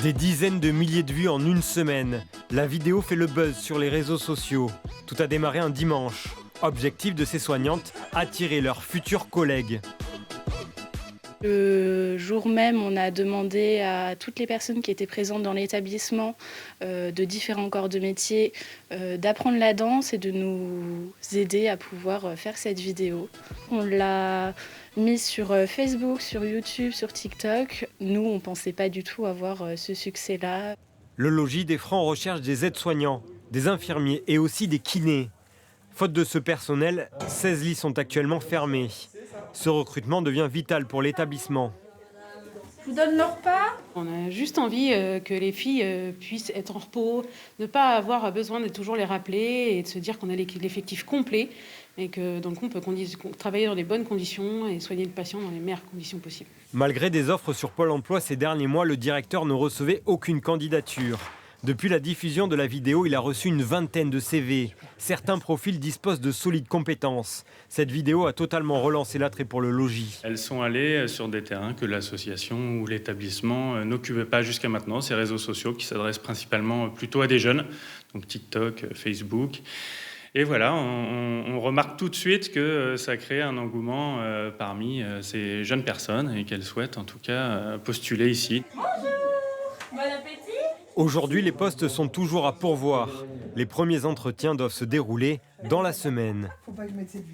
Des dizaines de milliers de vues en une semaine. La vidéo fait le buzz sur les réseaux sociaux. Tout a démarré un dimanche. Objectif de ces soignantes, attirer leurs futurs collègues. Le jour même, on a demandé à toutes les personnes qui étaient présentes dans l'établissement de différents corps de métier d'apprendre la danse et de nous aider à pouvoir faire cette vidéo. On l'a mise sur Facebook, sur YouTube, sur TikTok. Nous, on ne pensait pas du tout avoir ce succès-là. Le logis des Francs recherche des aides-soignants, des infirmiers et aussi des kinés. Faute de ce personnel, 16 lits sont actuellement fermés. Ce recrutement devient vital pour l'établissement. Je vous donne le repas. On a juste envie que les filles puissent être en repos, ne pas avoir besoin de toujours les rappeler et de se dire qu'on a l'effectif complet et que donc on peut travailler dans les bonnes conditions et soigner le patient dans les meilleures conditions possibles. Malgré des offres sur Pôle emploi ces derniers mois, le directeur ne recevait aucune candidature. Depuis la diffusion de la vidéo, il a reçu une vingtaine de CV. Certains profils disposent de solides compétences. Cette vidéo a totalement relancé l'attrait pour le logis. Elles sont allées sur des terrains que l'association ou l'établissement n'occupait pas jusqu'à maintenant, ces réseaux sociaux qui s'adressent principalement plutôt à des jeunes, donc TikTok, Facebook. Et voilà, on remarque tout de suite que ça crée un engouement parmi ces jeunes personnes et qu'elles souhaitent en tout cas postuler ici. Bon appétit. Aujourd'hui, les postes sont toujours à pourvoir. Les premiers entretiens doivent se dérouler dans la semaine.